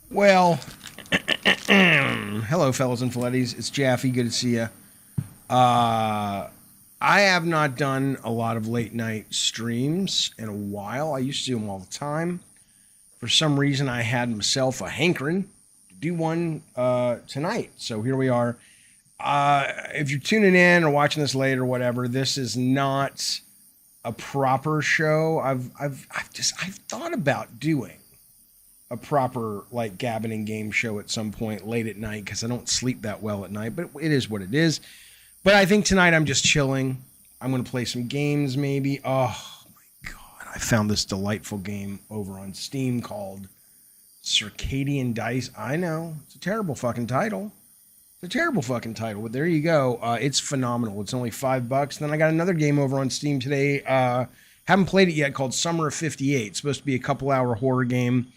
Well, hello, fellas and Filettis. It's Jaffe. Good to see you. I have not done a lot of late night streams in a while. I used to do them all the time. For some reason, I had myself a hankering to do one tonight. So here we are. If you're tuning in or watching this later or whatever, this is not a proper show. I've thought about doing a proper like gabbing and game show at some point late at night because I don't sleep that well at night, but it is what it is. But I think tonight I'm just chilling. I'm going to play some games maybe. Oh my God. I found this delightful game over on Steam called Circadian Dice. I know. It's a terrible fucking title. But there you go. It's phenomenal. It's only $5. Then I got another game over on Steam today. Haven't played it yet called Summer of 58. It's supposed to be a couple-hour horror game.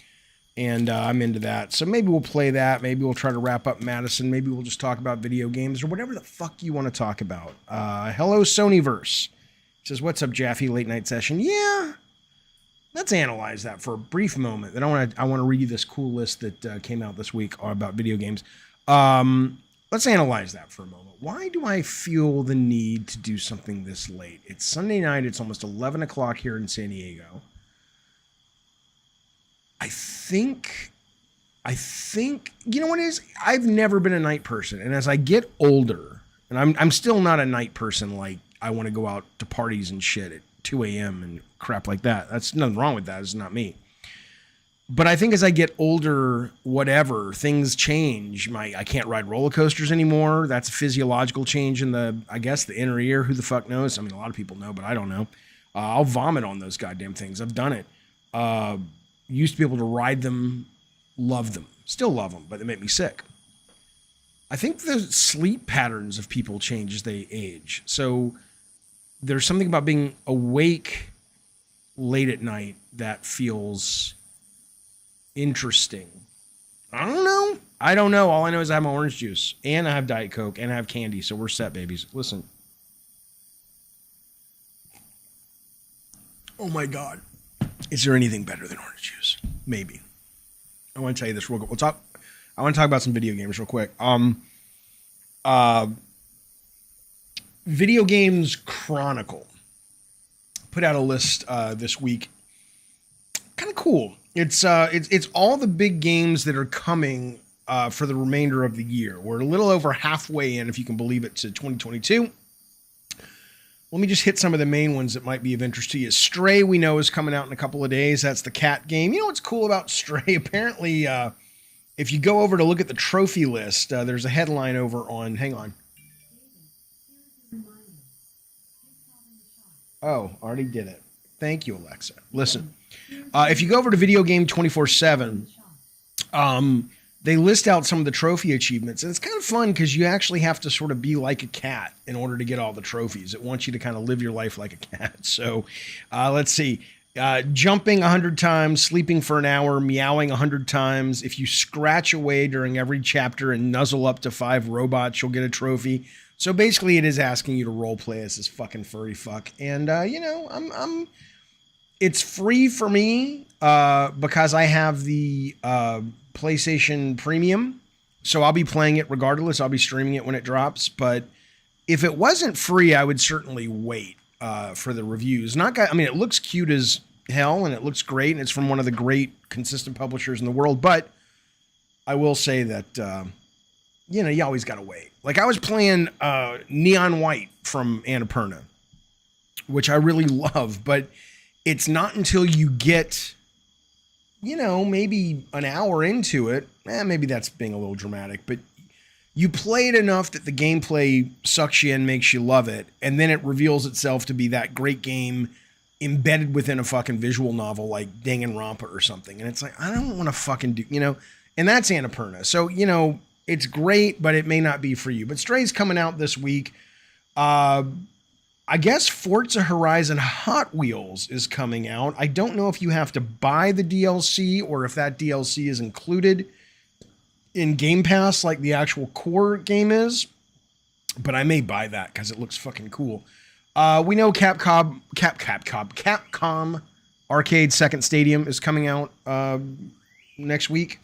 And I'm into that. So maybe we'll play that. Maybe we'll try to wrap up Madison. Maybe we'll just talk about video games or whatever the fuck you want to talk about. Hello, Sonyverse. Says, what's up, Jaffe? Late night session. Yeah. Let's analyze that for a brief moment. Then I want to read you this cool list that came out this week about video games. Let's analyze that for a moment. Why do I feel the need to do something this late? It's Sunday night. It's almost 11 o'clock here in San Diego. I think, you know what it is? I've never been a night person. And as I get older, and I'm still not a night person, like I want to go out to parties and shit at 2 a.m. and crap like that. That's nothing wrong with that. It's not me. But I think as I get older, whatever, things change. I can't ride roller coasters anymore. That's a physiological change in the inner ear. Who the fuck knows? I mean, a lot of people know, but I don't know. I'll vomit on those goddamn things. I've done it. Used to be able to ride them, love them, still love them, but they make me sick. I think the sleep patterns of people change as they age. So there's something about being awake late at night that feels interesting. I don't know. All I know is I have my orange juice and I have Diet Coke and I have candy. So we're set, babies. Listen. Oh my God. Is there anything better than orange juice? Maybe. I want to tell you this real quick. I want to talk about some video games real quick. Video Games Chronicle put out a list this week. Kind of cool. It's all the big games that are coming for the remainder of the year. We're a little over halfway in, if you can believe it, to 2022. Let me just hit some of the main ones that might be of interest to you. Stray, we know, is coming out in a couple of days. That's the cat game. You know what's cool about Stray? Apparently, if you go over to look at the trophy list, there's a headline over on... Hang on. Oh, already did it. Thank you, Alexa. Listen, if you go over to Video Game 24/7, they list out some of the trophy achievements, and it's kind of fun because you actually have to sort of be like a cat in order to get all the trophies. It wants you to kind of live your life like a cat. So let's see. Jumping 100 times, sleeping for an hour, meowing 100 times. If you scratch away during every chapter and nuzzle up to 5 robots, you'll get a trophy. So basically it is asking you to role play as this fucking furry fuck. And, it's free for me because I have the PlayStation Premium, so I'll be playing it regardless. I'll be streaming it when it drops. But if it wasn't free, I would certainly wait for the reviews. It looks cute as hell and it looks great, and it's from one of the great consistent publishers in the world. But I will say that you always gotta wait. Like I was playing Neon White from Annapurna, which I really love, but it's not until you get, maybe an hour into it, maybe that's being a little dramatic, but you play it enough that the gameplay sucks you in, makes you love it, and then it reveals itself to be that great game embedded within a fucking visual novel like Danganronpa or something. And it's like, I don't want to fucking do, and that's Annapurna. So, it's great, but it may not be for you. But Stray's coming out this week. I guess Forza Horizon Hot Wheels is coming out. I don't know if you have to buy the DLC or if that DLC is included in Game Pass like the actual core game is, but I may buy that because it looks fucking cool. We know Capcom Arcade Second Stadium is coming out next week.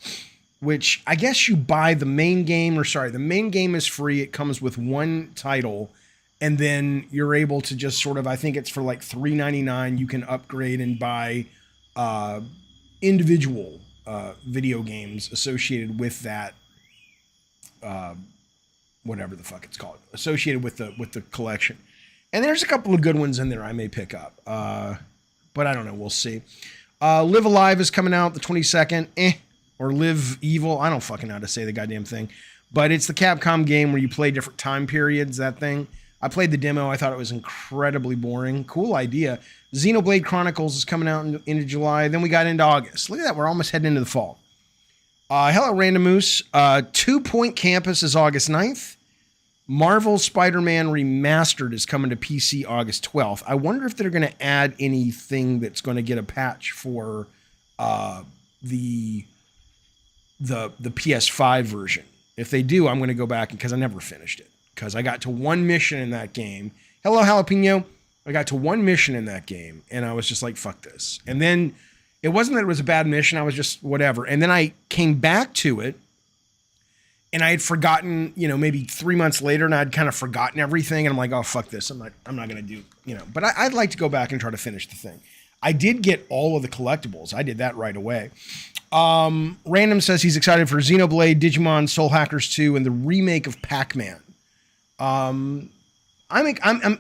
which I guess you buy the main game, or sorry, the main game is free. It comes with one title, and then you're able to just sort of, I think it's for like $3.99. You can upgrade and buy individual video games associated with that, whatever the fuck it's called, associated with the collection. And there's a couple of good ones in there I may pick up, but I don't know. We'll see. Live Alive is coming out the 22nd. Or Live Evil. I don't fucking know how to say the goddamn thing. But it's the Capcom game where you play different time periods, that thing. I played the demo. I thought it was incredibly boring. Cool idea. Xenoblade Chronicles is coming out into July. Then we got into August. Look at that. We're almost heading into the fall. Hello, Random Moose. 2 Point Campus is August 9th. Marvel Spider-Man Remastered is coming to PC August 12th. I wonder if they're going to add anything that's going to get a patch for the PS5 version. If they do, I'm going to go back because I never finished it. Because I got to one mission in that game. Hello, Jalapeno. I got to one mission in that game, and I was just like, fuck this. And then it wasn't that it was a bad mission. I was just whatever. And then I came back to it, and I had forgotten, maybe 3 months later, and I'd kind of forgotten everything. And I'm like, oh, fuck this. I'm not going to do, But I'd like to go back and try to finish the thing. I did get all of the collectibles. I did that right away. Random says he's excited for Xenoblade, Digimon, Soul Hackers 2, and the remake of Pac-Man. I'm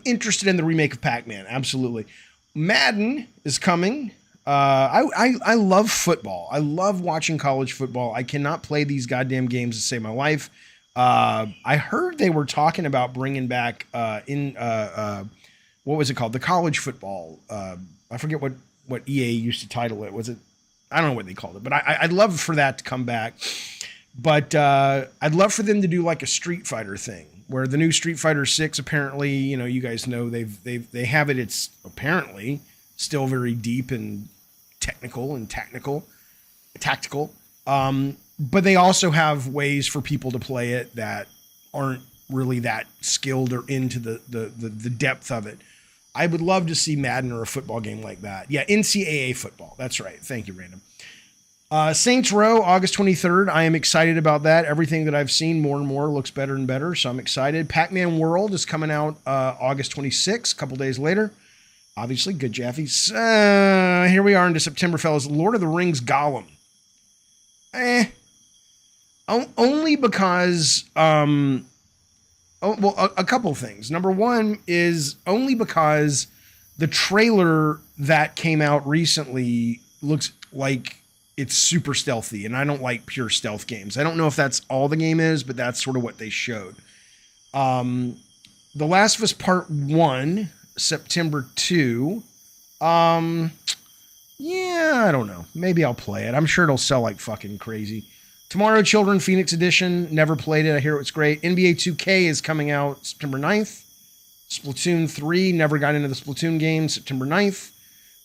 interested in the remake of Pac-Man. Absolutely. Madden is coming. I love football. I love watching college football. I cannot play these goddamn games to save my life. I heard they were talking about bringing back what was it called? The college football. I forget what EA used to title it. Was it? I don't know what they called it, but I'd love for that to come back. But I'd love for them to do like a Street Fighter thing, where the new Street Fighter 6, apparently, you guys know they have it. It's apparently still very deep and technical and tactical. But they also have ways for people to play it that aren't really that skilled or into the depth of it. I would love to see Madden or a football game like that. Yeah, NCAA football. That's right. Thank you, Random. Saints Row, August 23rd. I am excited about that. Everything that I've seen more and more looks better and better, so I'm excited. Pac-Man World is coming out August 26th, a couple days later. Obviously, good Jaffe. Here we are into September, fellas. Lord of the Rings Gollum. Only because... a couple things. Number one is only because the trailer that came out recently looks like it's super stealthy, and I don't like pure stealth games. I don't know if that's all the game is, but that's sort of what they showed. The Last of Us Part 1, September 2. Yeah, I don't know. Maybe I'll play it. I'm sure it'll sell like fucking crazy. Tomorrow Children Phoenix Edition. Never played it. I hear it's great. NBA 2K is coming out September 9th. Splatoon 3. Never got into the Splatoon game. September 9th.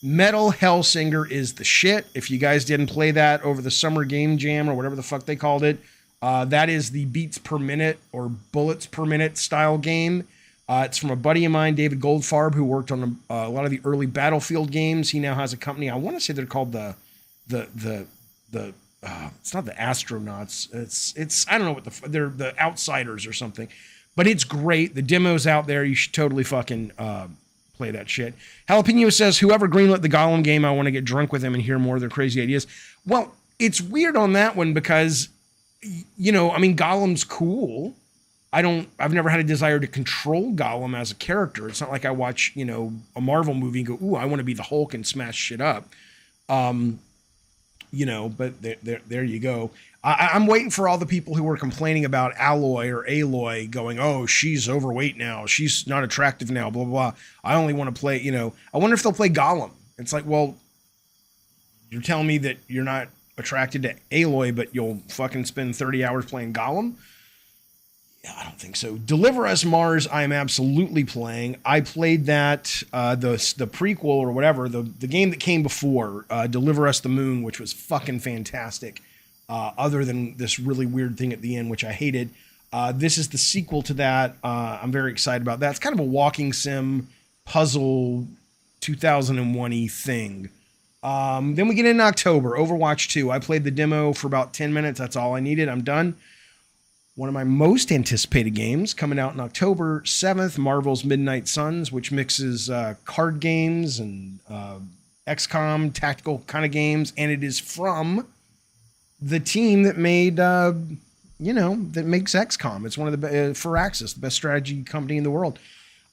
Metal Hellsinger is the shit. If you guys didn't play that over the summer game jam or whatever the fuck they called it, that is the beats per minute or bullets per minute style game. It's from a buddy of mine, David Goldfarb, who worked on a lot of the early Battlefield games. He now has a company. I want to say they're called the it's not the Astronauts. It's I don't know what they're the Outsiders or something, but it's great. The demo's out there. You should totally fucking play that shit. Jalapeno says, whoever greenlit the Gollum game, I want to get drunk with him and hear more of their crazy ideas. Well, it's weird on that one because, Gollum's cool. I've never had a desire to control Gollum as a character. It's not like I watch, a Marvel movie and go, ooh, I want to be the Hulk and smash shit up. But there you go. I'm waiting for all the people who were complaining about Alloy or Aloy going, oh, she's overweight now. She's not attractive now, blah, blah, blah. I only want to play, I wonder if they'll play Gollum. It's like, well, you're telling me that you're not attracted to Aloy, but you'll fucking spend 30 hours playing Gollum? Yeah, I don't think so. Deliver Us Mars, I am absolutely playing. I played that, the prequel or whatever, the game that came before, Deliver Us the Moon, which was fucking fantastic, other than this really weird thing at the end, which I hated. This is the sequel to that. I'm very excited about that. It's kind of a walking sim puzzle 2001-y thing. Then we get into October, Overwatch 2. I played the demo for about 10 minutes. That's all I needed. I'm done. One of my most anticipated games coming out in October 7th, Marvel's Midnight Suns, which mixes card games and XCOM tactical kind of games. And it is from the team that made, that makes XCOM. It's one of the, Firaxis, the best strategy company in the world.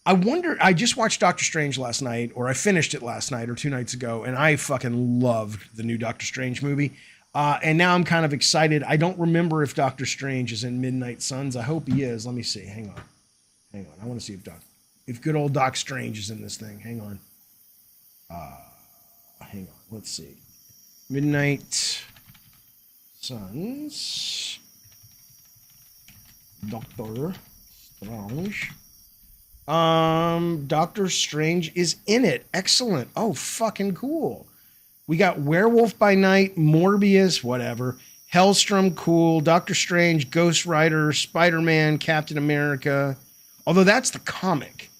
I wonder, I just watched Doctor Strange last night, or I finished it last night or 2 nights ago, and I fucking loved the new Doctor Strange movie. And now I'm kind of excited. I don't remember if Doctor Strange is in Midnight Suns. I hope he is. Let me see. Hang on. I want to see if good old Doc Strange is in this thing. Hang on. Let's see. Midnight Suns. Doctor Strange. Doctor Strange is in it. Excellent. Oh, fucking cool. We got Werewolf by Night, Morbius, whatever. Hellstrom, cool. Doctor Strange, Ghost Rider, Spider-Man, Captain America. Although that's the comic.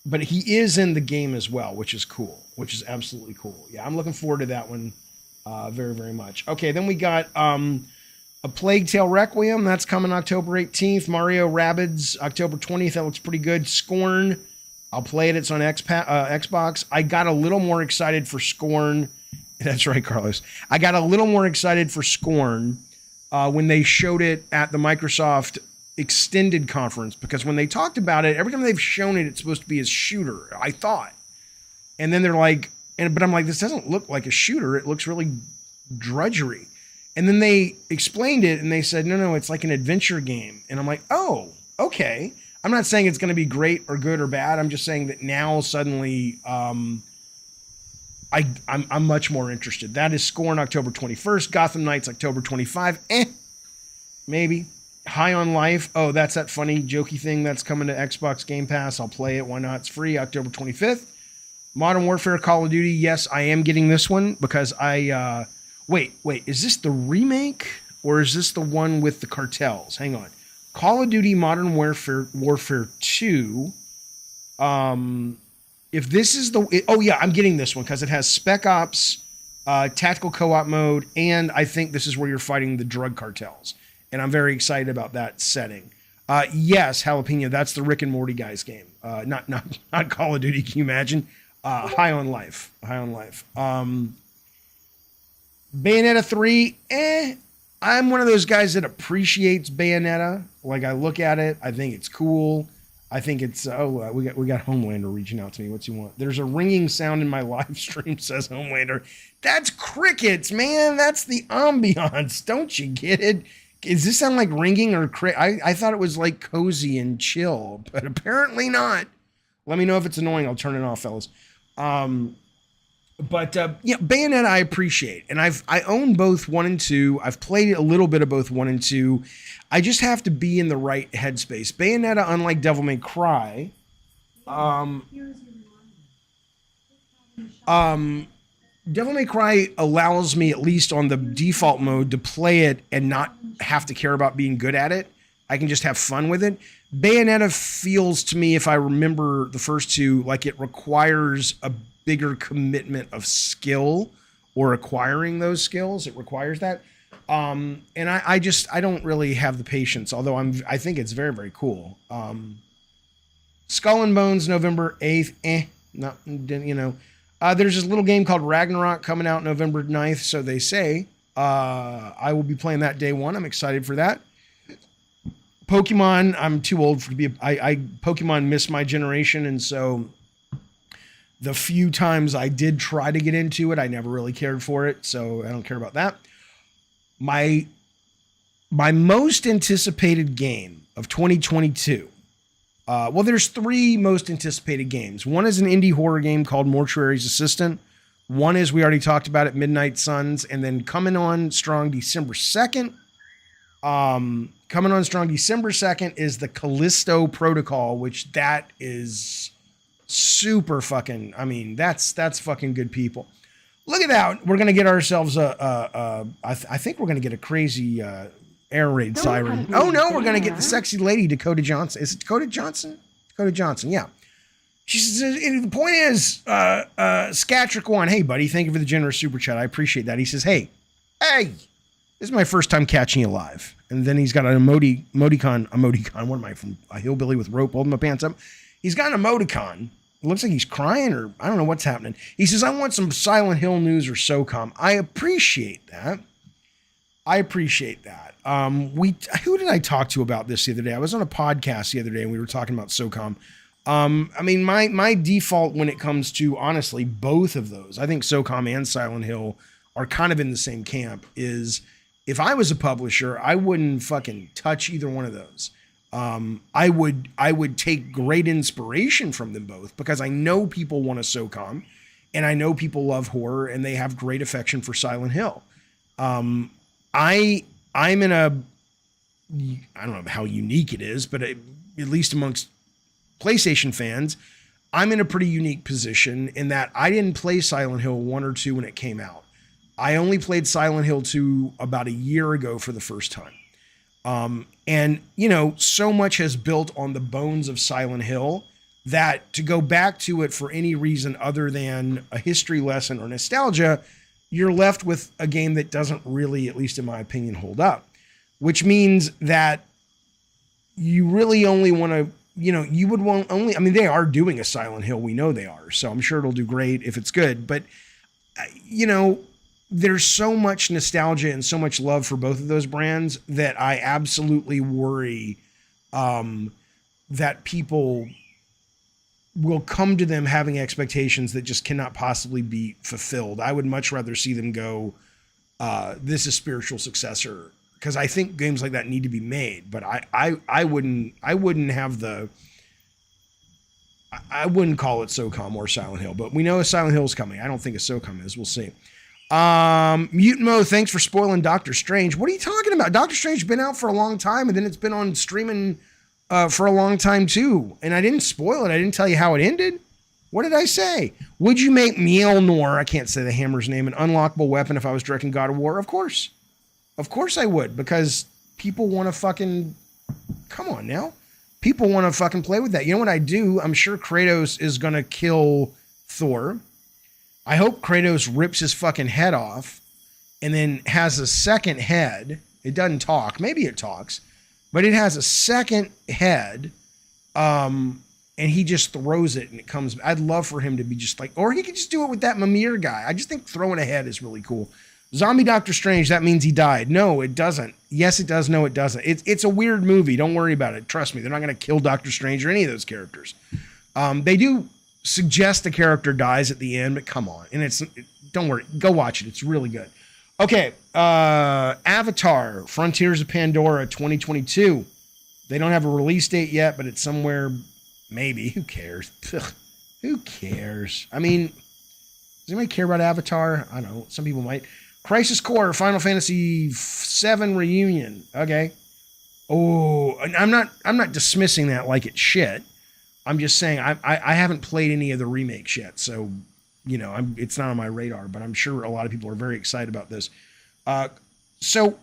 But he is in the game as well, which is cool. Which is absolutely cool. Yeah, I'm looking forward to that one very, very much. Okay, then we got A Plague Tale Requiem. That's coming October 18th. Mario Rabbids, October 20th. That looks pretty good. Scorn. I'll play it. It's on Xbox. I got a little more excited for Scorn. That's right, Carlos. I got a little more excited for Scorn when they showed it at the Microsoft Extended Conference, because when they talked about it, every time they've shown it, it's supposed to be a shooter, I thought. And then they're like, but I'm like, this doesn't look like a shooter. It looks really drudgery. And then they explained it and they said, no, it's like an adventure game. And I'm like, oh, okay. I'm not saying it's going to be great or good or bad. I'm just saying that now suddenly I'm much more interested. That is Scorn October 21st. Gotham Knights October 25. Maybe. High on Life. Oh, that's that funny jokey thing that's coming to Xbox Game Pass. I'll play it. Why not? It's free October 25th. Modern Warfare Call of Duty. Yes, I am getting this one because I... Wait, is this the remake or is this the one with the cartels? Hang on. Call of Duty Modern Warfare 2. If this is I'm getting this one because it has Spec Ops, tactical co-op mode, and I think this is where you're fighting the drug cartels. And I'm very excited about that setting. Yes, Jalapeno, that's the Rick and Morty guys game. Not Call of Duty, can you imagine? High on Life. Bayonetta 3, I'm one of those guys that appreciates Bayonetta. Like, I look at it, I think it's cool. I think it's, we got Homelander reaching out to me. What's he want? There's a ringing sound in my live stream, says Homelander. That's crickets, man. That's the ambiance. Don't you get it? Does this sound like ringing or I thought it was like cozy and chill, but apparently not. Let me know if it's annoying. I'll turn it off, fellas. Bayonetta I appreciate, and I own both 1 and 2. I've played a little bit of both 1 and 2. I just have to be in the right headspace. Bayonetta, unlike Devil May Cry, Devil May Cry allows me, at least on the default mode, to play it and not have to care about being good at it. I can just have fun with it. Bayonetta feels to me, if I remember the first 2, like it requires a bigger commitment of skill or acquiring those skills. It requires that. And I don't really have the patience, although I think it's very, very cool. Skull and Bones, November 8th. There's this little game called Ragnarok coming out November 9th. So they say, I will be playing that day 1. I'm excited for that. Pokemon, I'm too old to be, Pokemon missed my generation. And so the few times I did try to get into it, I never really cared for it, so I don't care about that. My most anticipated game of 2022. There's 3 most anticipated games. One is an indie horror game called Mortuary's Assistant. One is, we already talked about it, Midnight Suns. And then coming on strong December 2nd. Is the Callisto Protocol, which that is super fucking, that's fucking good people. Look at that. We're going to get ourselves I think we're going to get a crazy air raid siren. Oh no, we're going to get the sexy lady Dakota Johnson. Is it Dakota Johnson? Dakota Johnson, yeah. She says, and the point is, Scatric one, hey buddy, thank you for the generous super chat. I appreciate that. He says, hey, this is my first time catching you live. And then he's got an emoticon. What am I, from a hillbilly with rope holding my pants up? He's got an emoticon. It looks like he's crying, or I don't know what's happening. He says, I want some Silent Hill news or SOCOM. I appreciate that. Who did I talk to about this the other day? I was on a podcast the other day and we were talking about SOCOM. I mean, my default when it comes to, honestly, both of those, I think SOCOM and Silent Hill are kind of in the same camp, is if I was a publisher, I wouldn't fucking touch either one of those. I would take great inspiration from them both because I know people want a SOCOM and I know people love horror and they have great affection for Silent Hill. I'm in a, I don't know how unique it is, but at least amongst PlayStation fans, I'm in a pretty unique position in that I didn't play Silent Hill 1 or 2 when it came out. I only played Silent Hill 2 about a year ago for the first time. And, you know, so much has built on the bones of Silent Hill that to go back to it for any reason other than a history lesson or nostalgia, you're left with a game that doesn't really, at least in my opinion, hold up. Which means that you really only want to, you know, you would want only, I mean, they are doing a Silent Hill. We know they are. So I'm sure it'll do great if it's good. But, you know, there's so much nostalgia and so much love for both of those brands that I absolutely worry that people will come to them having expectations that just cannot possibly be fulfilled. I would much rather see them go, this is spiritual successor, because I think games like that need to be made. But I wouldn't have the, I wouldn't call it SOCOM or Silent Hill, but we know a Silent Hill is coming. I don't think a SOCOM is. We'll see. Mutant Mo, thanks for spoiling Doctor Strange. What are you talking about? Doctor Strange been out for a long time, and then it's been on streaming for a long time too. And I didn't spoil it. I didn't tell you how it ended. What did I say? Would you make Mjolnir, I can't say the hammer's name, an unlockable weapon if I was directing God of War? Of course. Of course I would, because people want to fucking, come on now. People want to fucking play with that. You know what I do? I'm sure Kratos is going to kill Thor. I hope Kratos rips his fucking head off and then has a second head. It doesn't talk. Maybe it talks, but it has a second head. And he just throws it and it comes. I'd love for him to be just like, or he could just do it with that Mimir guy. I just think throwing a head is really cool. Zombie Doctor Strange, that means he died. No, it doesn't. Yes, it does. No, it doesn't. It's a weird movie. Don't worry about it. Trust me. They're not going to kill Doctor Strange or any of those characters. They do suggest the character dies at the end, but come on. And don't worry. Go watch it. It's really good. Okay. Avatar, Frontiers of Pandora 2022. They don't have a release date yet, but it's somewhere, maybe. Who cares? Who cares? I mean, does anybody care about Avatar? I don't know. Some people might. Crisis Core, Final Fantasy VII Reunion. Okay. Oh, I'm not dismissing that like it's shit. I'm just saying I haven't played any of the remakes yet, so you know it's not on my radar. But I'm sure a lot of people are very excited about this. So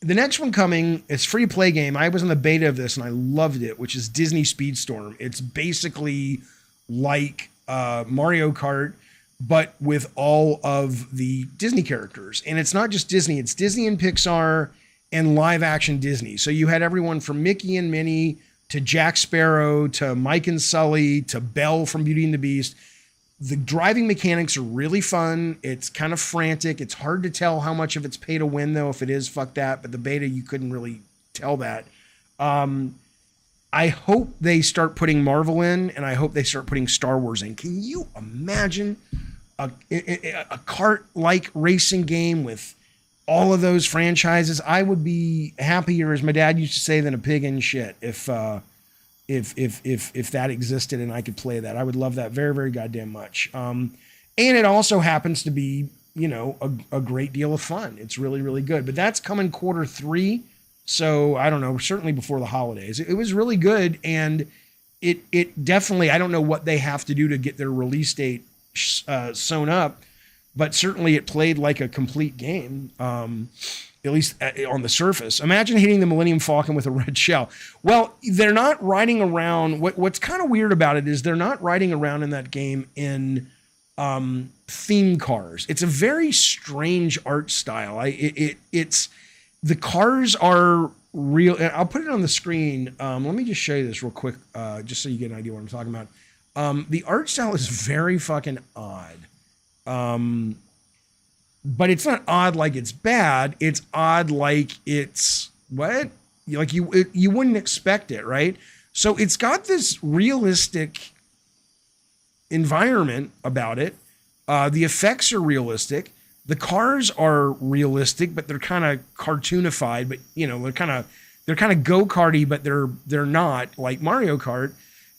the next one coming, it's free to play game. I was in the beta of this and I loved it, which is Disney Speedstorm. It's basically like Mario Kart, but with all of the Disney characters. And it's not just Disney; it's Disney and Pixar and live action Disney. So you had everyone from Mickey and Minnie to Jack Sparrow, to Mike and Sully, to Belle from Beauty and the Beast. The driving mechanics are really fun. It's kind of frantic. It's hard to tell how much of it's pay to win, though. If it is, fuck that. But the beta, you couldn't really tell that. I hope they start putting Marvel in, and I hope they start putting Star Wars in. Can you imagine a kart-like racing game with all of those franchises? I would be happier, as my dad used to say, than a pig in shit if that existed and I could play that. I would love that very, very goddamn much. And it also happens to be, you know, a great deal of fun. It's really, really good. But that's coming Q3. So I don't know, certainly before the holidays. It was really good, and it definitely, I don't know what they have to do to get their release date sewn up, but certainly it played like a complete game. At least on the surface. Imagine hitting the Millennium Falcon with a red shell. Well, they're not riding around. What's kind of weird about it is they're not riding around in that game in theme cars. It's a very strange art style. It's the cars are real. I'll put it on the screen. Let me just show you this real quick, just so you get an idea what I'm talking about. The art style is very fucking odd. But it's not odd like it's bad. It's odd like it's what? Like you wouldn't expect it, right? So it's got this realistic environment about it. The effects are realistic. The cars are realistic, but they're kind of cartoonified. But you know, they're kind of go-karty, but they're not like Mario Kart.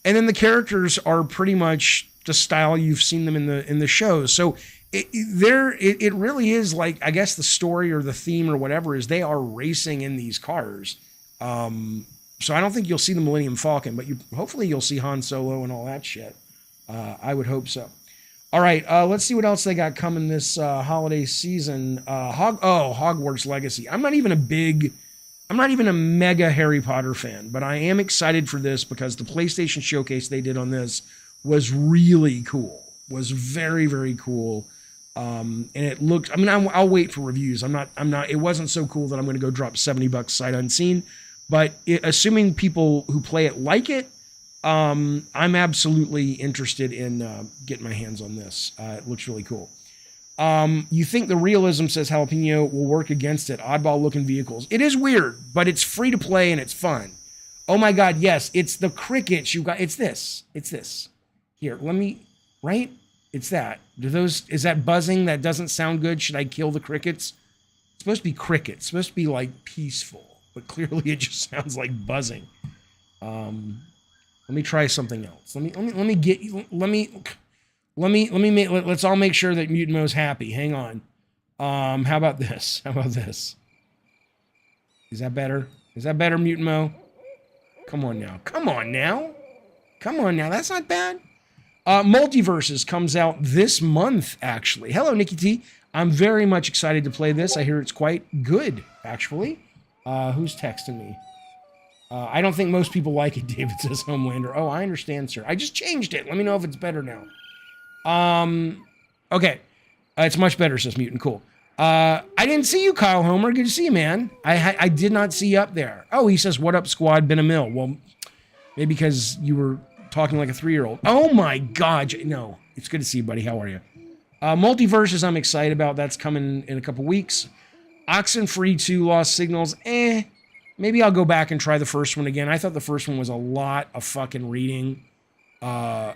And then the characters are pretty much the style you've seen them in the shows. So it really is like, I guess the story or the theme or whatever is they are racing in these cars. So I don't think you'll see the Millennium Falcon, but hopefully you'll see Han Solo and all that shit. I would hope so. All right, let's see what else they got coming this holiday season. Hogwarts Legacy. I'm not even a mega Harry Potter fan, but I am excited for this because the PlayStation showcase they did on this was really cool. Was very, very cool. And it looked, I mean, I'll wait for reviews. It wasn't so cool that I'm going to go drop $70 sight unseen, but assuming people who play it like it, I'm absolutely interested in getting my hands on this. It looks really cool. You think the realism, says Jalapeno, will work against it. Oddball looking vehicles. It is weird, but it's free to play and it's fun. Oh my God. Yes. It's the crickets. It's this here. Right? It's that. Is that buzzing? That doesn't sound good. Should I kill the crickets? It's supposed to be crickets. It's supposed to be like peaceful, but clearly it just sounds like buzzing. Let me try something else. Let's all make sure that Mutant Mo's happy. Hang on. How about this? Is that better? Mutant Mo? Come on now. That's not bad. Multiverses comes out this month, actually. Hello, Nikki T. I'm very much excited to play this. I hear it's quite good, actually. Who's texting me? I don't think most people like it, David says Homelander. Oh, I understand, sir. I just changed it. Let me know if it's better now. Okay. It's much better, says Mutant. Cool. I didn't see you, Kyle Homer. Good to see you, man. I did not see you up there. Oh, he says, what up, squad? Been a mill. Well, maybe because you were talking like a 3-year-old. Oh my God. No, it's good to see you, buddy. How are you? Multiverses I'm excited about. That's coming in a couple weeks. Oxenfree 2 Lost Signals. Maybe I'll go back and try the first one again. I thought the first one was a lot of fucking reading. And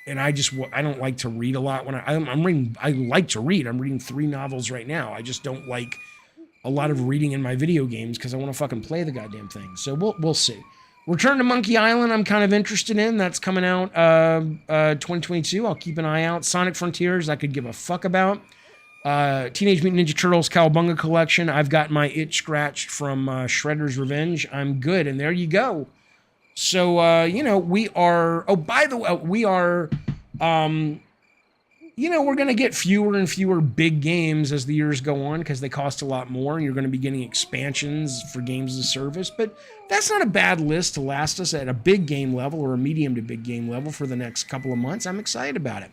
I don't like to read a lot when I'm reading. I like to read. I'm reading 3 novels right now. I just don't like a lot of reading in my video games because I want to fucking play the goddamn thing. So we'll see. Return to Monkey Island, I'm kind of interested in. That's coming out 2022. I'll keep an eye out. Sonic Frontiers, I could give a fuck about. Teenage Mutant Ninja Turtles Cowabunga Collection. I've got my itch scratched from Shredder's Revenge. I'm good, and there you go. So, we are... Oh, by the way, we are... we're going to get fewer and fewer big games as the years go on because they cost a lot more, and you're going to be getting expansions for games as a service. But that's not a bad list to last us at a big game level or a medium to big game level for the next couple of months. I'm excited about it.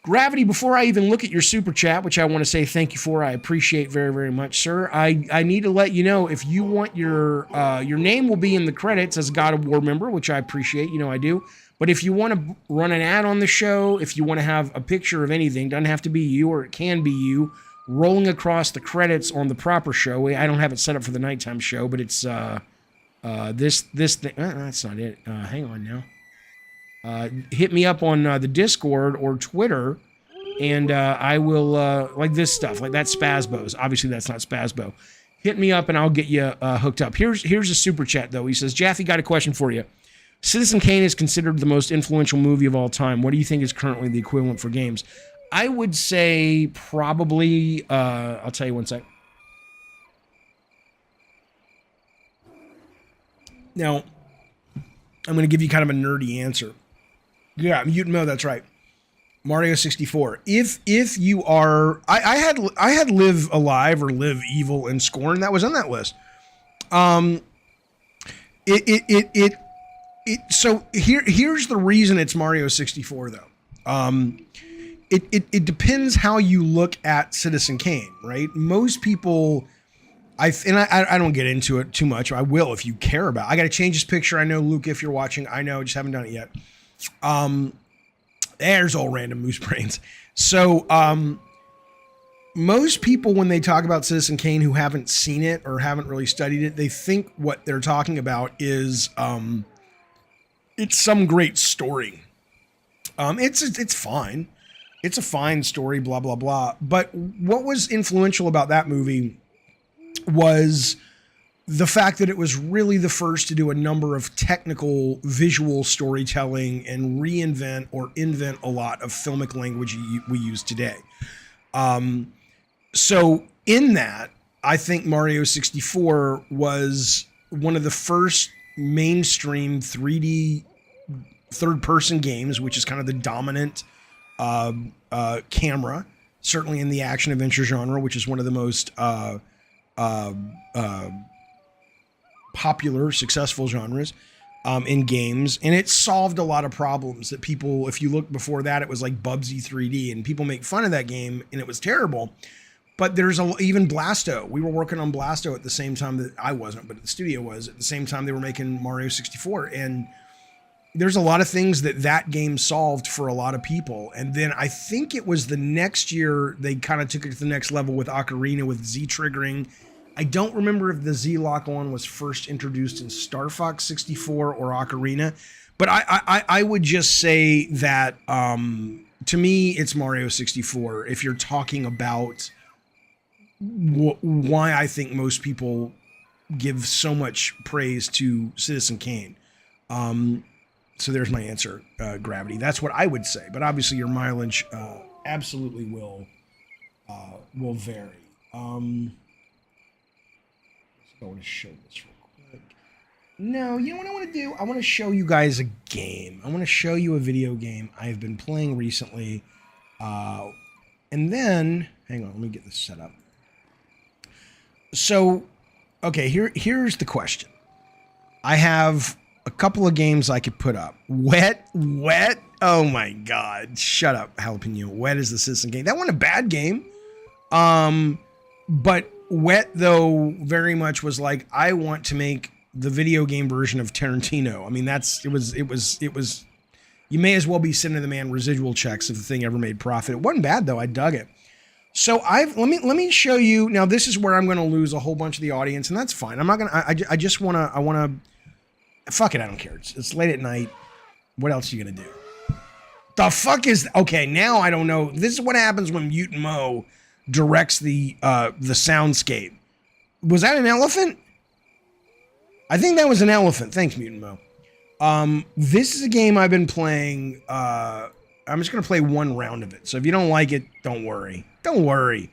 Gravity, before I even look at your super chat, which I want to say thank you for, I appreciate very, very much, sir. I need to let you know if you want your name will be in the credits as a God of War member, which I appreciate, I do. But if you want to run an ad on the show, if you want to have a picture of anything, doesn't have to be you, or it can be you, rolling across the credits on the proper show. I don't have it set up for the nighttime show, but it's this thing. That's not it. Hang on now. Hit me up on the Discord or Twitter, and I will, like this stuff, like that Spazbo's. Obviously, that's not Spazbo. Hit me up, and I'll get you hooked up. Here's a super chat, though. He says, Jaffe, got a question for you. Citizen Kane is considered the most influential movie of all time. What do you think is currently the equivalent for games? I would say probably, I'll tell you one sec. Now, I'm going to give you kind of a nerdy answer. Yeah, Mutant Mo, that's right. Mario 64. If you are, I had Live Alive or Live Evil and Scorn that was on that list. So here's the reason it's Mario 64 though. It depends how you look at Citizen Kane, right? Most people, I don't get into it too much. I will if you care about it. I got to change this picture. I know, Luke, if you're watching, I know, just haven't done it yet. There's all random moose brains. So most people, when they talk about Citizen Kane who haven't seen it or haven't really studied it, they think what they're talking about is it's some great story. It's fine. It's a fine story, blah, blah, blah. But what was influential about that movie was the fact that it was really the first to do a number of technical visual storytelling and reinvent or invent a lot of filmic language we use today. So in that, I think Mario 64 was one of the first mainstream 3D third-person games, which is kind of the dominant camera, certainly in the action-adventure genre, which is one of the most popular, successful genres in games. And it solved a lot of problems that people, if you look before that, it was like Bubsy 3D, and people make fun of that game, and it was terrible. But there's even Blasto. We were working on Blasto at the same time that I wasn't, but the studio was. At the same time they were making Mario 64. And there's a lot of things that game solved for a lot of people. And then I think it was the next year they kind of took it to the next level with Ocarina, with Z triggering. I don't remember if the Z-Lock one was first introduced in Star Fox 64 or Ocarina, but I would just say that to me it's Mario 64 if you're talking about why I think most people give so much praise to Citizen Kane. So there's my answer, Gravity. That's what I would say, but obviously your mileage absolutely will vary. I want to show this real quick. No, you know what I want to do? I want to show you guys a game. I want to show you a video game I've been playing recently. And then, hang on, let me get this set up. So, okay, here's the question. I have a couple of games I could put up. Wet. Oh my God. Shut up, Jalapeno. Wet is the Citizen Kane. That wasn't a bad game. But Wet, though, very much was like, I want to make the video game version of Tarantino. I mean, it was, you may as well be sending the man residual checks if the thing ever made profit. It wasn't bad, though. I dug it. So let me show you. Now, this is where I'm going to lose a whole bunch of the audience, and that's fine. I'm not going to, I just want to, fuck it. I don't care. It's late at night. What else are you going to do? The fuck is, okay, now I don't know. This is what happens when Mutant Mo directs the soundscape. Was that an elephant? I think that was an elephant. Thanks, Mutant Mo. This is a game I've been playing. I'm just gonna play one round of it. So if you don't like it, don't worry. Don't worry.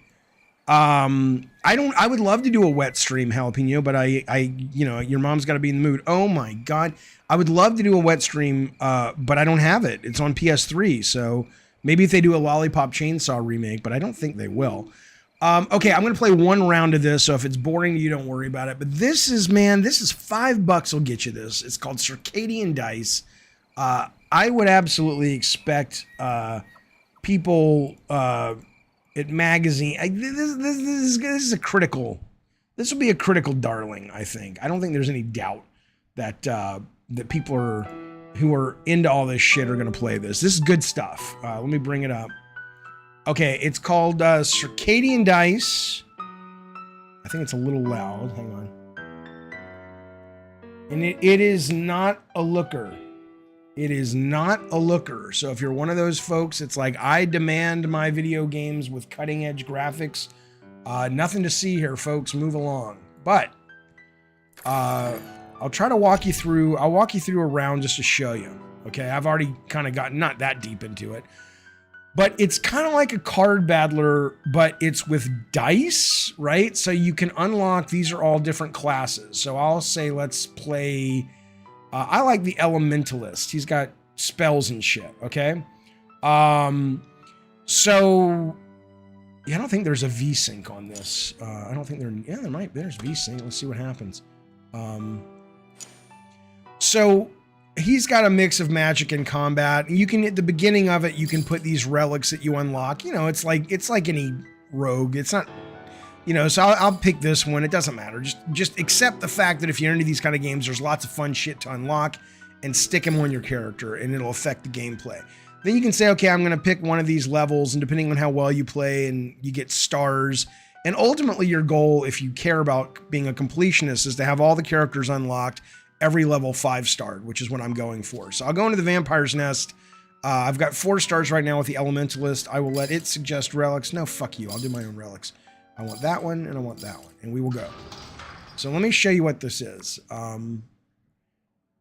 I would love to do a Wet stream, Jalapeno, but I your mom's got to be in the mood. Oh my God, I would love to do a Wet stream, but I don't have it. It's on PS3, so. Maybe if they do a Lollipop Chainsaw remake, but I don't think they will. Okay, I'm going to play one round of this, so if it's boring to you, don't worry about it. But this is $5 will get you this. It's called Circadian Dice. I would absolutely expect people at magazine. This is a critical. This will be a critical darling, I think. I don't think there's any doubt that that people who are into all this shit are going to play this. This is good stuff. Let me bring it up. Okay, it's called Circadian Dice. I think it's a little loud. Hang on. And it is not a looker. It is not a looker. So if you're one of those folks, it's like, I demand my video games with cutting edge graphics. Nothing to see here, folks. Move along. But I'll try to walk you through. I'll walk you through a round just to show you. Okay, I've already kind of gotten not that deep into it, but it's kind of like a card battler, but it's with dice, right? So you can unlock. These are all different classes. So I'll say let's play. I like the Elementalist. He's got spells and shit. Okay, So yeah, I don't think there's a V-Sync on this. I don't think there's V-Sync. Let's see what happens. So he's got a mix of magic and combat. You can, at the beginning of it, you can put these relics that you unlock. You know, it's like any rogue. It's not, you know, so I'll pick this one. It doesn't matter. Just accept the fact that if you're into these kind of games, there's lots of fun shit to unlock, and stick them on your character, and it'll affect the gameplay. Then you can say, okay, I'm going to pick one of these levels, and depending on how well you play, and you get stars. And ultimately, your goal, if you care about being a completionist, is to have all the characters unlocked, every level 5-starred, which is what I'm going for. So I'll go into the Vampire's Nest. I've got 4 stars right now with the Elementalist. I will let it suggest relics. No, fuck you. I'll do my own relics. I want that one, and I want that one, and we will go. So let me show you what this is.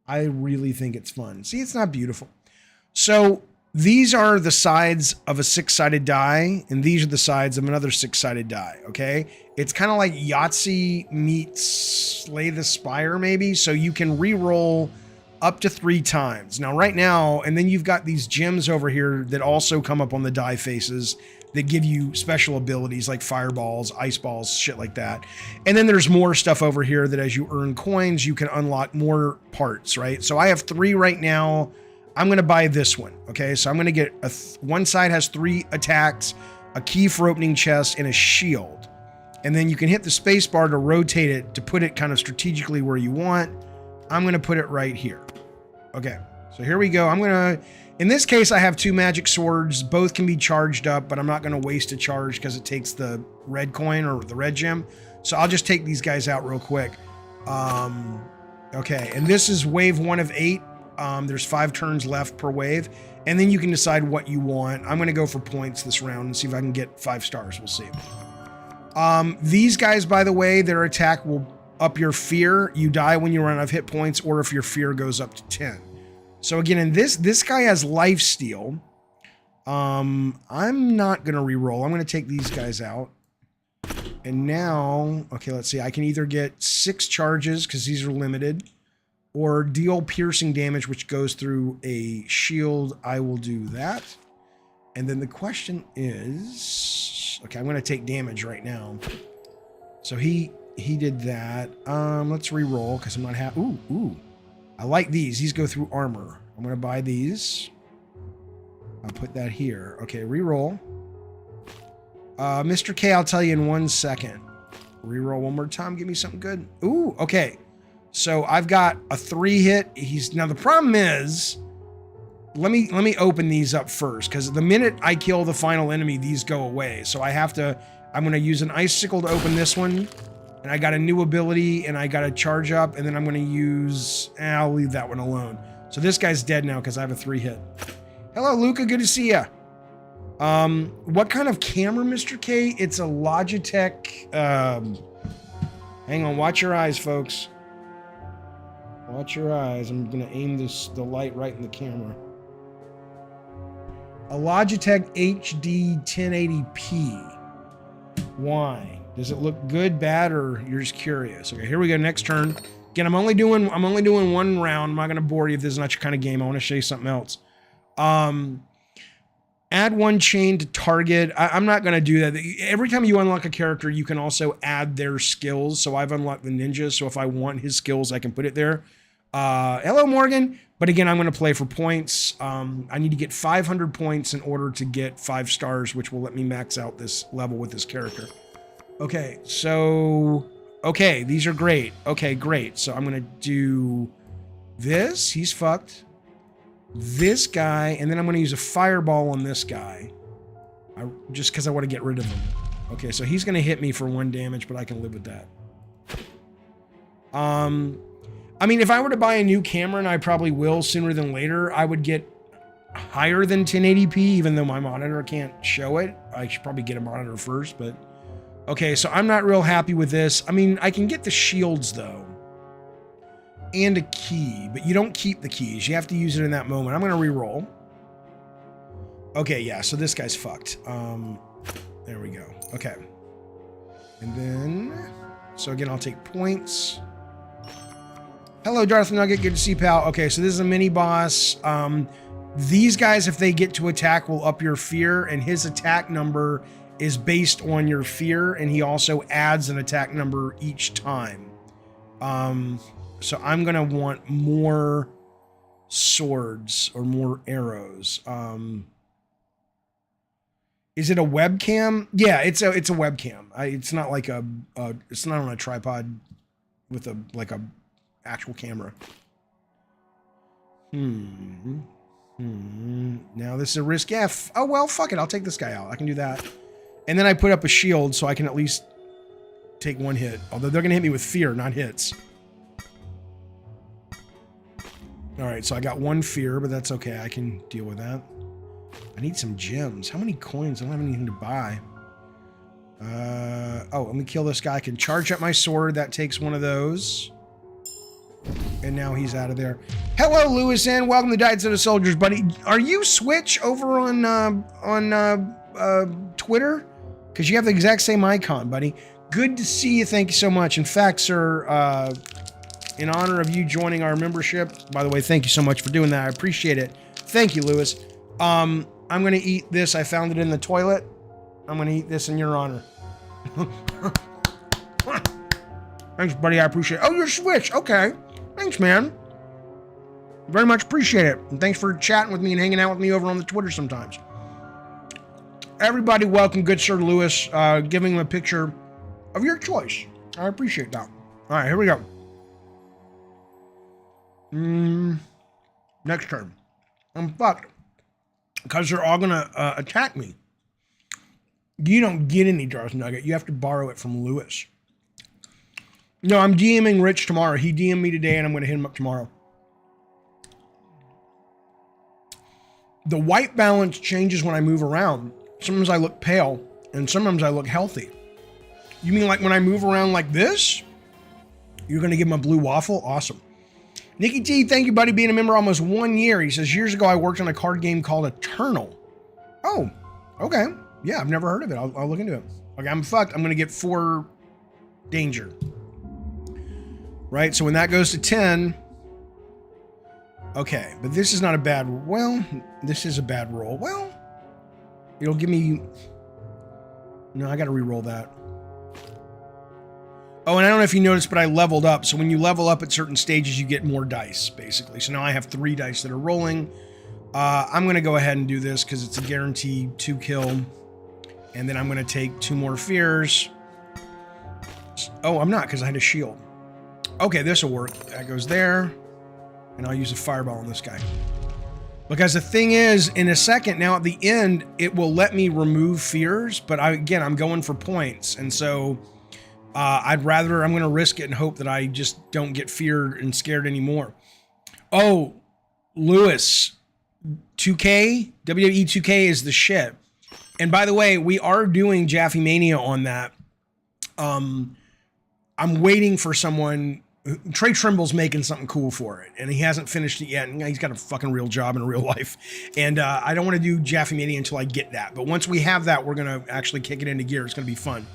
I really think it's fun. See, it's not beautiful. So these are the sides of a 6-sided die, and these are the sides of another 6-sided die, okay? It's kind of like Yahtzee meets Slay the Spire, maybe. So you can re-roll up to 3 times. Now, right now, and then you've got these gems over here that also come up on the die faces that give you special abilities like fireballs, ice balls, shit like that. And then there's more stuff over here that as you earn coins, you can unlock more parts, right? So I have 3 right now. I'm going to buy this one, okay? So I'm going to get one side has 3 attacks, a key for opening chests, and a shield. And then you can hit the space bar to rotate it to put it kind of strategically where you want. I'm going to put it right here. Okay, so here we go. In this case, I have 2 magic swords. Both can be charged up, but I'm not going to waste a charge because it takes the red coin or the red gem. So I'll just take these guys out real quick. Okay, and this is wave 1 of 8. There's 5 turns left per wave, and then you can decide what you want. I'm going to go for points this round and see if I can get 5 stars. We'll see. These guys, by the way, their attack will up your fear. You die when you run out of hit points, or if your fear goes up to 10. So again, in this guy has life steal. I'm not going to re-roll. I'm going to take these guys out. And now, okay, let's see. I can either get 6 charges because these are limited, or deal piercing damage, which goes through a shield. I will do that. And then the question is, okay, I'm going to take damage right now. So he did that. Let's re-roll because I'm not happy. Ooh. I like these. These go through armor. I'm going to buy these. I'll put that here. Okay, re-roll. Mr. K, I'll tell you in 1 second. Re-roll one more time. Give me something good. Ooh, okay. So I've got a 3 hit. Now the problem is, let me open these up first, because the minute I kill the final enemy, these go away. So I'm going to use an icicle to open this one. And I got a new ability, and I got a charge up, and then I'm going to use... I'll leave that one alone. So this guy's dead now because I have a 3 hit. Hello, Luca. Good to see ya. What kind of camera, Mr. K? It's a Logitech... hang on. Watch your eyes, folks. Watch your eyes. I'm going to aim the light right in the camera. A Logitech HD 1080p. Why? Does it look good, bad, or you're just curious? Okay, here we go. Next turn. Again, I'm only doing 1 round. I'm not going to bore you if this is not your kind of game. I want to show you something else. Add 1 chain to target. I'm not going to do that. Every time you unlock a character, you can also add their skills. So I've unlocked the ninja. So if I want his skills, I can put it there. Hello, Morgan. But again, I'm going to play for points. I need to get 500 points in order to get 5 stars, which will let me max out this level with this character. Okay, so... Okay, these are great. Okay, great. So I'm going to do this. He's fucked. This guy, and then I'm going to use a fireball on this guy. Just because I want to get rid of him. Okay, so he's going to hit me for 1 damage, but I can live with that. I mean, if I were to buy a new camera, and I probably will sooner than later, I would get higher than 1080p, even though my monitor can't show it. I should probably get a monitor first, but... Okay, so I'm not real happy with this. I mean, I can get the shields, though. And a key, but you don't keep the keys. You have to use it in that moment. I'm going to re-roll. Okay, yeah, so this guy's fucked. There we go. Okay. And then... So again, I'll take points. Hello, Darth Nugget. Good to see you, pal. Okay, so this is a mini-boss. These guys, if they get to attack, will up your fear, and his attack number is based on your fear, and he also adds an attack number each time. So I'm gonna want more swords or more arrows. Is it a webcam? Yeah, it's a webcam. It's not like it's not on a tripod with a actual camera. Now this is a risk F. Oh well, fuck it. I'll take this guy out. I can do that. And then I put up a shield so I can at least take one hit. Although they're gonna hit me with fear, not hits. All right, so I got one fear, but that's okay. I can deal with that. I need some gems. How many coins? I don't have anything to buy. Oh, let me kill this guy. I can charge up my sword. That takes one of those. And now he's out of there. Hello, Lewis, and welcome to Dice of the Soldiers, buddy. Are you Switch over on Twitter? Because you have the exact same icon, buddy. Good to see you. Thank you so much. In fact, sir, in honor of you joining our membership, by the way, thank you so much for doing that. I appreciate it. Thank you, Lewis. I'm going to eat this. I found it in the toilet. I'm going to eat this in your honor. Thanks, buddy. I appreciate it. Oh, you're Switch. Okay. Thanks, man. Very much appreciate it. And thanks for chatting with me and hanging out with me over on the Twitter sometimes. Everybody welcome good Sir Lewis. Giving him a picture of your choice. I appreciate that. All right, here we go. Next turn. I'm fucked. Because they're all going to attack me. You don't get any Darth Nugget. You have to borrow it from Lewis. No, I'm DMing Rich tomorrow. He DM'd me today, and I'm going to hit him up tomorrow. The white balance changes when I move around. Sometimes I look pale, and sometimes I look healthy. You mean like when I move around like this? You're going to give him a blue waffle? Awesome. Nikki T, thank you, buddy, being a member almost 1 year. He says, years ago, I worked on a card game called Eternal. Oh, okay. Yeah, I've never heard of it. I'll look into it. Okay, I'm fucked. I'm going to get 4 danger. Right, so when that goes to 10... Okay, but this is not a bad... Well, this is a bad roll. Well, it'll give me... No, I got to re-roll that. Oh, and I don't know if you noticed, but I leveled up. So when you level up at certain stages, you get more dice, basically. So now I have 3 dice that are rolling. I'm going to go ahead and do this because it's a guaranteed 2 kill. And then I'm going to take 2 more fears. Oh, I'm not because I had a shield. Okay, this will work. That goes there. And I'll use a fireball on this guy. Because the thing is, in a second, now at the end, it will let me remove fears. But again, I'm going for points. And so... I'm going to risk it and hope that I just don't get feared and scared anymore. Oh, Lewis, 2K, WWE 2K is the shit. And by the way, we are doing Jaffe Mania on that. I'm waiting for someone. Trey Trimble's making something cool for it, and he hasn't finished it yet. And he's got a fucking real job in real life. And I don't want to do Jaffe Mania until I get that. But once we have that, we're going to actually kick it into gear. It's going to be fun.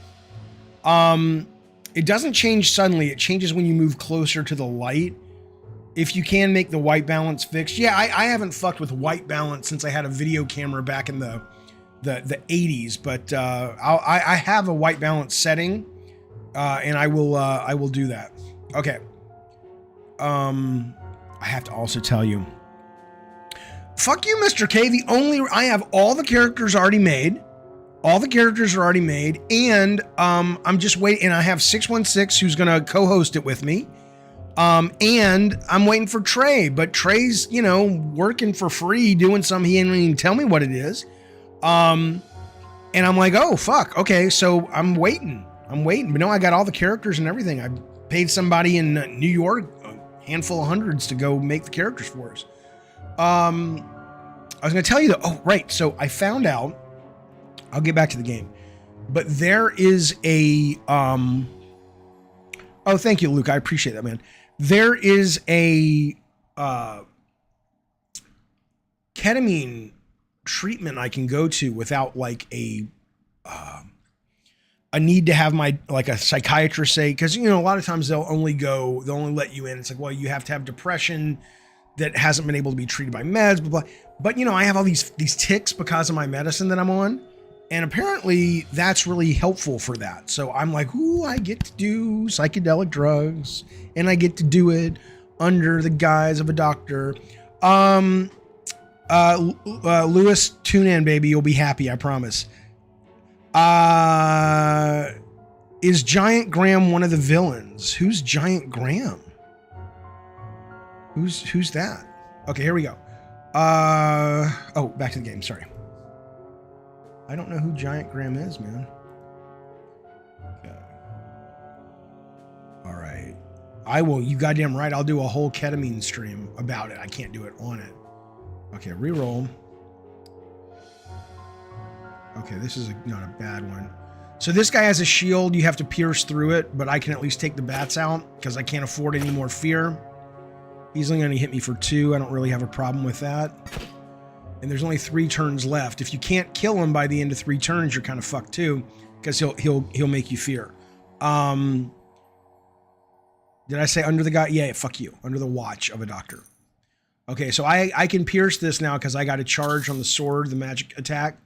It doesn't change suddenly. It changes when you move closer to the light. If you can make the white balance fixed. Yeah, I haven't fucked with white balance since I had a video camera back in the 80s, but I have a white balance setting, and I will do that. Okay. I have to also tell you. Fuck you, Mr. K. I have all the characters already made. All the characters are already made, and I'm just waiting. And I have 616 who's going to co-host it with me. And I'm waiting for Trey, but Trey's, working for free, doing something. He didn't even tell me what it is. And I'm like, oh, fuck. Okay, so I'm waiting. But no, I got all the characters and everything. I paid somebody in New York a handful of hundreds to go make the characters for us. I was going to tell you, though. Oh, right. So I found out. I'll get back to the game. But there is a... Oh, thank you, Luke. I appreciate that, man. There is a ketamine treatment I can go to without like a need to have a psychiatrist say, because a lot of times they'll only let you in. It's like, well, you have to have depression. that hasn't been able to be treated by meds, blah, blah. But, you know, I have all these ticks because of my medicine that I'm on. And apparently that's really helpful for that. So I'm like, ooh, I get to do psychedelic drugs. And I get to do it under the guise of a doctor. Lewis, tune in, baby. You'll be happy, I promise. Is Giant Graham one of the villains? Who's Giant Graham? Who's that? Okay, here we go. Oh, back to the game. Sorry. I don't know who Giant Graham is, man. Okay. All right. I will. You goddamn right. I'll do a whole ketamine stream about it. I can't do it on it. Okay, reroll. Okay, this is not a bad one. So this guy has a shield. You have to pierce through it, but I can at least take the bats out because I can't afford any more fear. He's only going to hit me for 2. I don't really have a problem with that. And there's only 3 turns left. If you can't kill him by the end of 3 turns, you're kind of fucked too, because he'll make you fear. Did I say under the guy? Yeah, fuck you. Under the watch of a doctor. Okay, so I can pierce this now because I got a charge on the sword, the magic attack.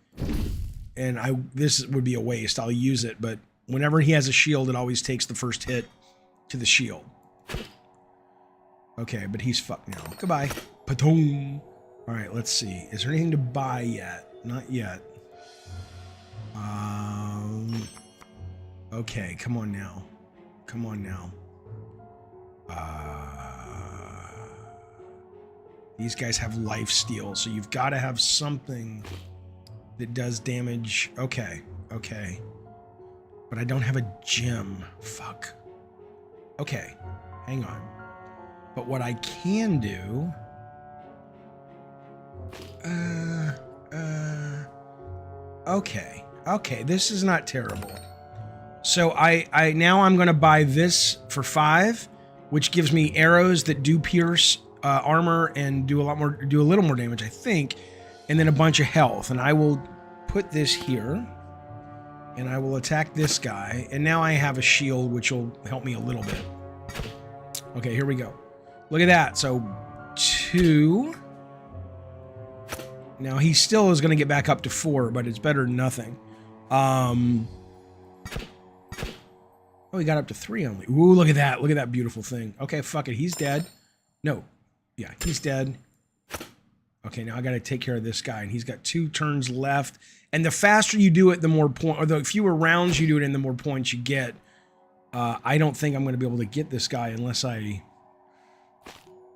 And this would be a waste. I'll use it, but whenever he has a shield, it always takes the first hit to the shield. Okay, but he's fucked now. Goodbye. Patoom. All right, let's see. Is there anything to buy yet? Not yet. Okay, come on now. Come on now. These guys have life steal, so you've got to have something that does damage. Okay, okay. But I don't have a gem. Fuck. Okay, hang on. But what I can do... Okay. Okay, this is not terrible. So now I'm going to buy this for 5, which gives me arrows that do pierce armor and do a little more damage, I think, and then a bunch of health. And I will put this here, and I will attack this guy. And now I have a shield, which will help me a little bit. Okay, here we go. Look at that. So 2. Now he still is going to get back up to 4, but it's better than nothing. Oh, he got up to 3 only. Ooh, look at that. Look at that beautiful thing. Okay, fuck it. He's dead. No. Yeah, he's dead. Okay, now I got to take care of this guy, and he's got 2 turns left. And the faster you do it, the more or the fewer rounds you do it in, the more points you get. I don't think I'm going to be able to get this guy unless I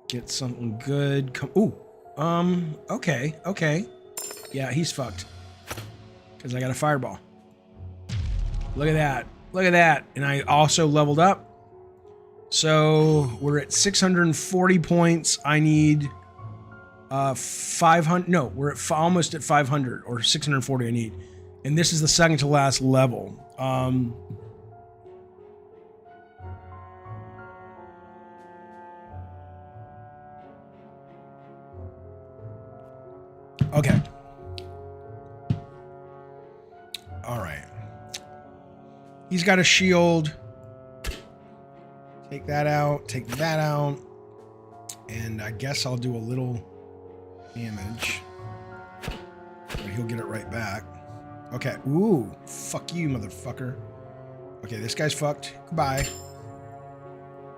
get something good. Ooh. Okay, okay. Yeah, he's fucked. Because I got a fireball. Look at that. Look at that. And I also leveled up. So we're at 640 points. I need 500. No, we're at almost at 500 or 640 I need. And this is the second to last level. Okay. All right. He's got a shield. Take that out. Take that out. And I guess I'll do a little damage. But he'll get it right back. Okay. Ooh. Fuck you, motherfucker. Okay, this guy's fucked. Goodbye.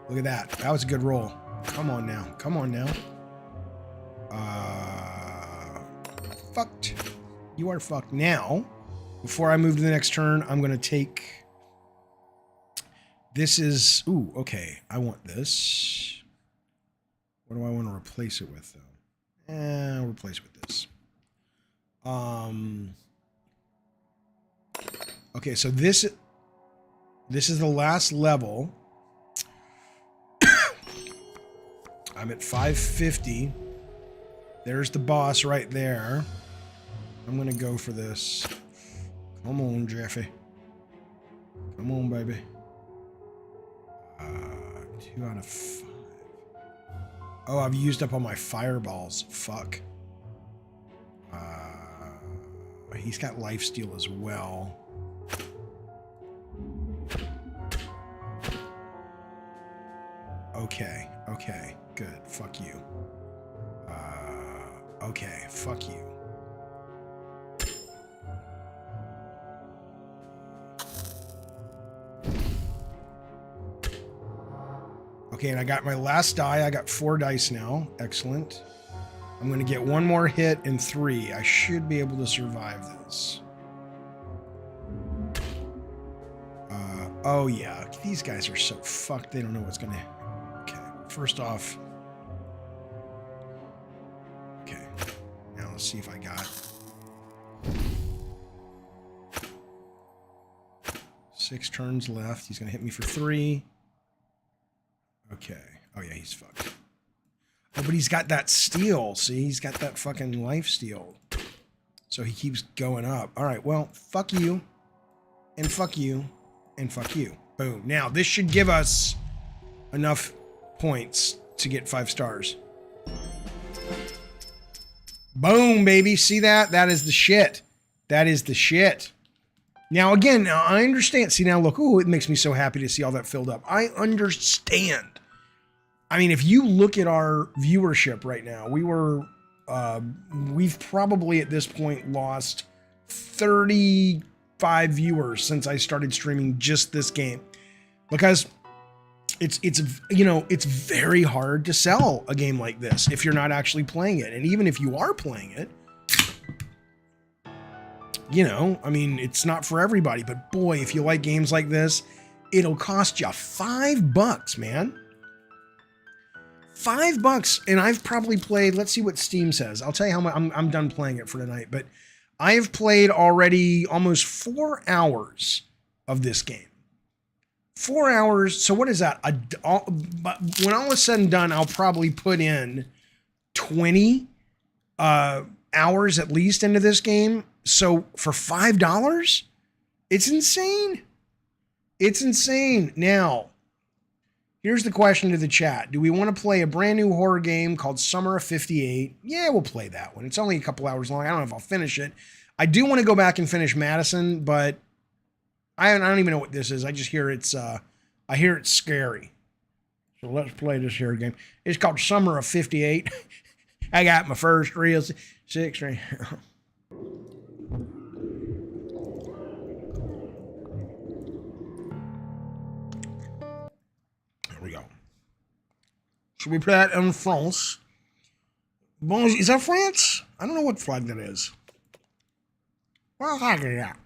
Look at that. That was a good roll. Come on now. Come on now. Fucked. You are fucked. Now, before I move to the next turn, I'm going to take... This is... Ooh, okay. I want this. What do I want to replace it with, though? I'll replace it with this. Okay, so this is the last level. I'm at 550. There's the boss right there. I'm going to go for this. Come on, Jaffe. Come on, baby. 2 out of 5. Oh, I've used up all my fireballs. Fuck. He's got lifesteal as well. Okay. Okay. Good. Fuck you. Okay, fuck you. Okay, and I got my last die. I got 4 dice now. Excellent. I'm going to get 1 more hit and 3. I should be able to survive this. Oh, yeah. These guys are so fucked. They don't know what's going to... Okay, first off... Okay, now let's see if I got... 6 turns left. He's going to hit me for 3. Okay. Oh, yeah, he's fucked. Oh, but he's got that steal. See, he's got that fucking life steal. So he keeps going up. All right, well, fuck you. And fuck you. And fuck you. Boom. Now, this should give us enough points to get 5 stars. Boom, baby. See that? That is the shit. That is the shit. Now, again, I understand. See, now look. Ooh, it makes me so happy to see all that filled up. I understand. I mean, if you look at our viewership right now, we've probably at this point lost 35 viewers since I started streaming just this game, because it's very hard to sell a game like this if you're not actually playing it. And even if you are playing it, I mean, it's not for everybody, but boy, if you like games like this, it'll cost you $5, man. $5, and I've probably played, let's see what Steam says. I'll tell you how much, I'm done playing it for tonight, but I've played already almost 4 hours of this game. 4 hours, so what is that? When all is said and done, I'll probably put in 20 hours at least into this game. So for $5, it's insane. It's insane. Now, here's the question to the chat. Do we want to play a brand new horror game called Summer of 58? Yeah, we'll play that one. It's only a couple hours long. I don't know if I'll finish it. I do want to go back and finish Madison, but I don't even know what this is. I just hear it's scary. So let's play this here game. It's called Summer of 58. I got my first real 6 right here. There we go. Should we play that in France? Bon, is that France? I don't know what flag that is. What flag is that?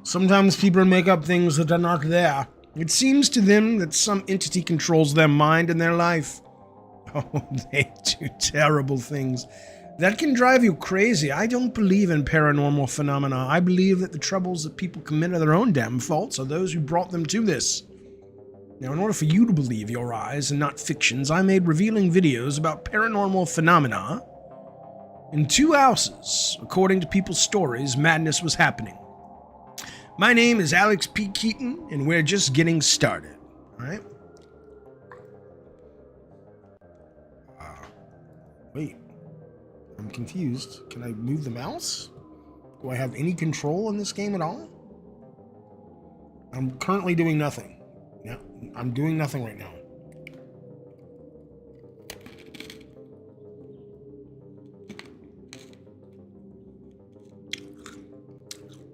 Sometimes people make up things that are not there. It seems to them that some entity controls their mind and their life. Oh, they do terrible things. That can drive you crazy. I don't believe in paranormal phenomena. I believe that the troubles that people commit are their own damn faults, are those who brought them to this. Now, in order for you to believe your eyes and not fictions, I made revealing videos about paranormal phenomena. In 2 houses, according to people's stories, madness was happening. My name is Alex P. Keaton, and we're just getting started. All right? Wait. I'm confused. Can I move the mouse? Do I have any control in this game at all? I'm currently doing nothing. Yeah, I'm doing nothing right now.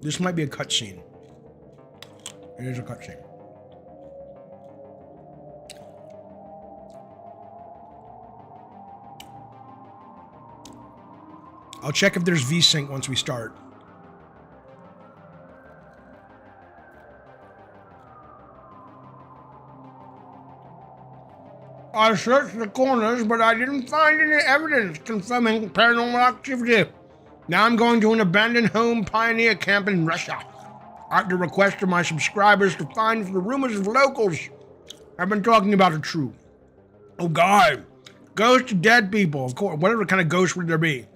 This might be a cutscene. It is a cutscene. I'll check if there's VSync once we start. I searched the corners, but I didn't find any evidence confirming paranormal activity. Now I'm going to an abandoned home pioneer camp in Russia. At the request of my subscribers to find if the rumors of locals have been talking about are true. Oh God, ghosts of dead people, of course. Whatever kind of ghost would there be?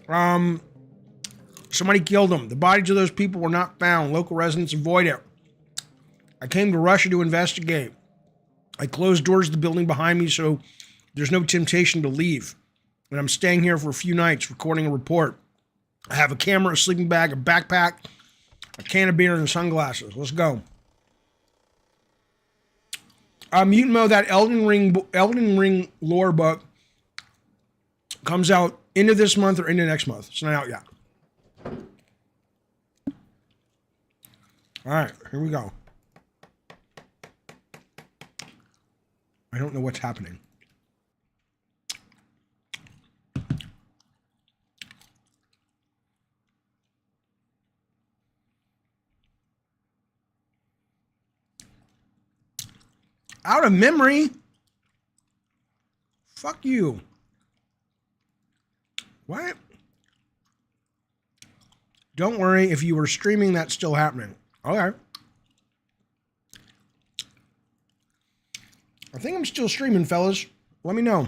Somebody killed them. The bodies of those people were not found. Local residents avoid it. I came to Russia to investigate. I closed doors to the building behind me so there's no temptation to leave. And I'm staying here for a few nights recording a report. I have a camera, a sleeping bag, a backpack, a can of beer, and sunglasses. Let's go. Mutant Mode, that Elden Ring lore book comes out into this month or into next month. It's not out yet. All right, here we go. I don't know what's happening. Out of memory? Fuck you. What? Don't worry, if you were streaming, that's still happening. Okay. I think I'm still streaming, fellas. Let me know.